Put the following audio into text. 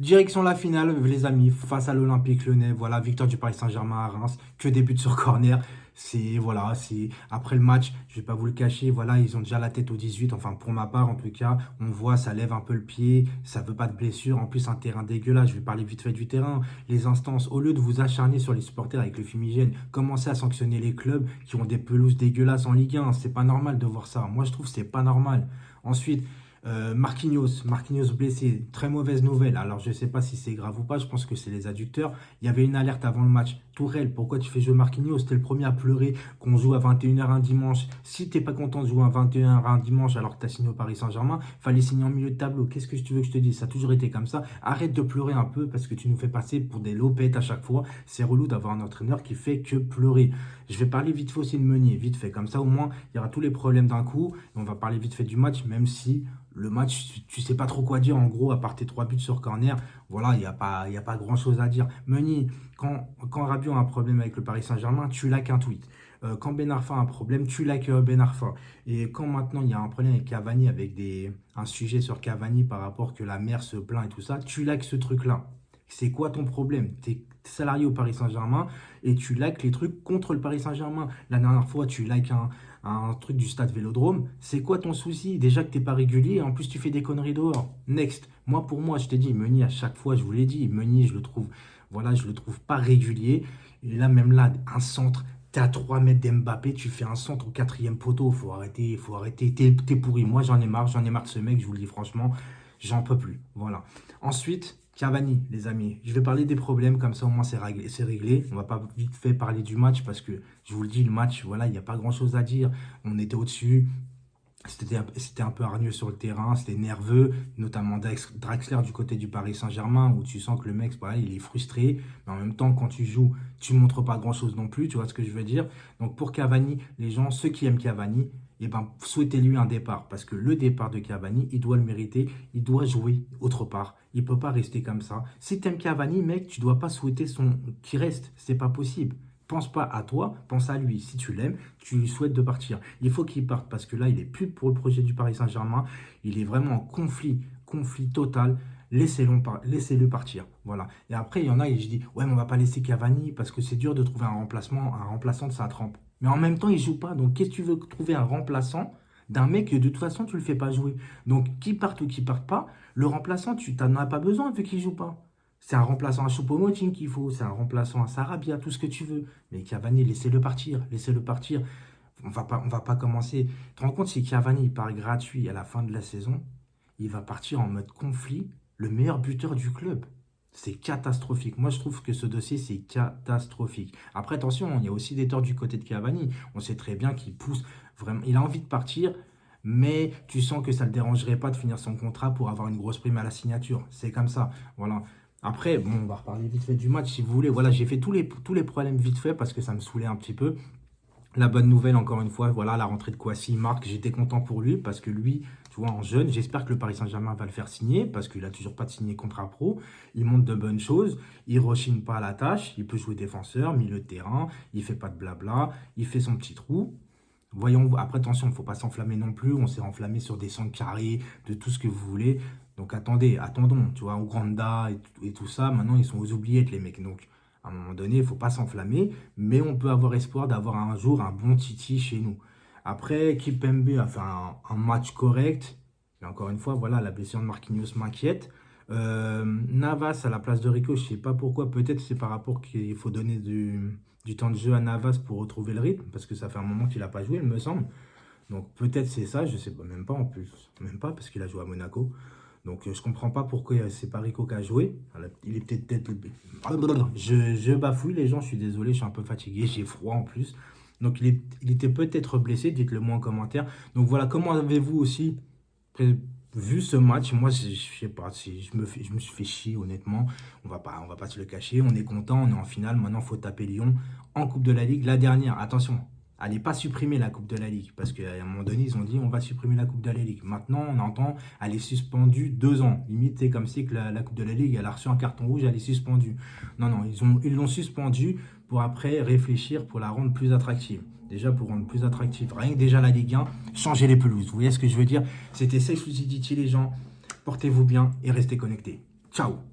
Direction la finale, les amis, face à l'Olympique Lyonnais. Voilà, victoire du Paris Saint-Germain à Reims. Que des buts sur corner. Voilà, c'est après le match, je vais pas vous le cacher, voilà, ils ont déjà la tête au 18. Enfin, pour ma part, en tout cas, on voit, ça lève un peu le pied, ça veut pas de blessure. En plus, un terrain dégueulasse. Je vais parler vite fait du terrain. Les instances, au lieu de vous acharner sur les supporters avec le fumigène, commencez à sanctionner les clubs qui ont des pelouses dégueulasses en Ligue 1. C'est pas normal de voir ça. Moi, je trouve que c'est pas normal. Ensuite, Marquinhos blessé, très mauvaise nouvelle. Alors je ne sais pas si c'est grave ou pas, je pense que c'est les adducteurs. Il y avait une alerte avant le match. Tourelle, pourquoi tu fais jouer Marquinhos? T'es le premier à pleurer qu'on joue à 21h un dimanche. Si t'es pas content de jouer à 21h un dimanche alors que tu as signé au Paris Saint-Germain, fallait signer en milieu de tableau. Qu'est-ce que tu veux que je te dise? Ça a toujours été comme ça. Arrête de pleurer un peu parce que tu nous fais passer pour des lopettes à chaque fois. C'est relou d'avoir un entraîneur qui fait que pleurer. Je vais parler vite fait aussi de Meunier, vite fait. Comme ça au moins il y aura tous les problèmes d'un coup. Et on va parler vite fait du match, même si le match, tu sais pas trop quoi dire en gros, à part tes 3 buts sur corner. Voilà, il y a pas grand-chose à dire. Meunier, quand Rabiot a un problème avec le Paris Saint-Germain, tu l'as qu'un tweet. Quand Ben Arfa a un problème, tu l'as que Ben Arfa. Et quand maintenant il y a un problème avec Cavani, avec un sujet sur Cavani par rapport que la mère se plaint et tout ça, tu l'as que ce truc-là. C'est quoi ton problème? Tu es salarié au Paris Saint-Germain et tu likes les trucs contre le Paris Saint-Germain. La dernière fois, tu likes un truc du stade Vélodrome. C'est quoi ton souci? Déjà que t'es pas régulier et en plus tu fais des conneries dehors. Next. Moi, pour moi, je t'ai dit, Meunier, à chaque fois, je vous l'ai dit, Meunier, je le trouve, voilà, je le trouve pas régulier. Et là, même là, un centre. T'es à 3 mètres d'Mbappé, tu fais un centre au quatrième poteau. Faut arrêter, faut arrêter. T'es pourri. Moi, j'en ai marre de ce mec, je vous le dis franchement. J'en peux plus. Voilà. Ensuite, Cavani, les amis. Je vais parler des problèmes, comme ça au moins c'est réglé, c'est réglé. On va pas vite fait parler du match parce que je vous le dis, le match, voilà, il n'y a pas grand-chose à dire. On était au-dessus. C'était un peu hargneux sur le terrain, c'était nerveux, notamment Draxler du côté du Paris Saint-Germain, où tu sens que le mec, voilà, il est frustré, mais en même temps, quand tu joues, tu ne montres pas grand-chose non plus, tu vois ce que je veux dire. Donc pour Cavani, les gens, ceux qui aiment Cavani, eh ben, souhaitez-lui un départ, parce que le départ de Cavani, il doit le mériter, il doit jouer autre part, il ne peut pas rester comme ça. Si tu aimes Cavani, mec, tu ne dois pas souhaiter qu'il reste, c'est pas possible. Pense pas à toi, pense à lui. Si tu l'aimes, tu lui souhaites de partir. Il faut qu'il parte parce que là, il est plus pour le projet du Paris Saint-Germain. Il est vraiment en conflit total. Laissez-le partir. Voilà. Et après, il y en a, et je dis, ouais, mais on va pas laisser Cavani parce que c'est dur de trouver un remplaçant de sa trempe. Mais en même temps, il joue pas. Donc, qu'est-ce que tu veux trouver un remplaçant d'un mec que de toute façon, tu le fais pas jouer? Donc, qu'il parte ou qu'il parte pas, le remplaçant, tu n'en as pas besoin vu qu'il joue pas. C'est un remplaçant à Choupo-Moting qu'il faut, c'est un remplaçant à Sarabia, tout ce que tu veux. Mais Cavani, laissez-le partir, laissez-le partir. On va pas commencer. Tu te rends compte, si Cavani il part gratuit à la fin de la saison, il va partir en mode conflit, le meilleur buteur du club. C'est catastrophique. Moi, je trouve que ce dossier, c'est catastrophique. Après, attention, il y a aussi des torts du côté de Cavani. On sait très bien qu'il pousse vraiment. Il a envie de partir, mais tu sens que ça ne le dérangerait pas de finir son contrat pour avoir une grosse prime à la signature. C'est comme ça. Voilà. Après, bon, on va reparler vite fait du match si vous voulez. Voilà, j'ai fait tous les problèmes vite fait parce que ça me saoulait un petit peu. La bonne nouvelle, encore une fois, voilà, la rentrée de Kouassi, il marque. J'étais content pour lui parce que lui, tu vois, en jeune, j'espère que le Paris Saint-Germain va le faire signer parce qu'il n'a toujours pas de signé contrat pro. Il montre de bonnes choses. Il ne rechigne pas à la tâche. Il peut jouer défenseur, milieu de terrain. Il fait pas de blabla. Il fait son petit trou. Voyons, après, attention, il ne faut pas s'enflammer non plus. On s'est enflammé sur des centres carrés, de tout ce que vous voulez. Donc attendons, tu vois, Ouganda et tout ça, maintenant ils sont aux oubliettes les mecs. Donc à un moment donné, il ne faut pas s'enflammer, mais on peut avoir espoir d'avoir un jour un bon Titi chez nous. Après, Kipembe a fait un match correct. Et encore une fois, voilà, la blessure de Marquinhos m'inquiète. Navas à la place de Rico, je ne sais pas pourquoi. Peut-être c'est par rapport qu'il faut donner du temps de jeu à Navas pour retrouver le rythme, parce que ça fait un moment qu'il n'a pas joué, il me semble. Donc peut-être c'est ça, je ne sais pas, même pas en plus. Même pas parce qu'il a joué à Monaco. Donc je comprends pas pourquoi c'est pas Rico qui a joué. Il est peut-être... Je bafouille les gens, je suis désolé, je suis un peu fatigué, j'ai froid en plus. Donc il était peut-être blessé, dites-le moi en commentaire. Donc voilà, comment avez-vous aussi vu ce match? Moi, je sais pas, je me suis fait chier honnêtement. On va pas se le cacher, on est content, on est en finale. Maintenant, il faut taper Lyon en Coupe de la Ligue. La dernière, attention, allez pas supprimer la Coupe de la Ligue, parce qu'à un moment donné, ils ont dit on va supprimer la Coupe de la Ligue. Maintenant, on entend elle est suspendue 2 ans. Limite, c'est comme si que la Coupe de la Ligue, elle a reçu un carton rouge, elle est suspendue. Non, non, ils l'ont suspendue pour après réfléchir pour la rendre plus attractive. Déjà, pour rendre plus attractive, rien que déjà la Ligue 1, changer les pelouses. Vous voyez ce que je veux dire? C'était Safe City, les gens. Portez-vous bien et restez connectés. Ciao!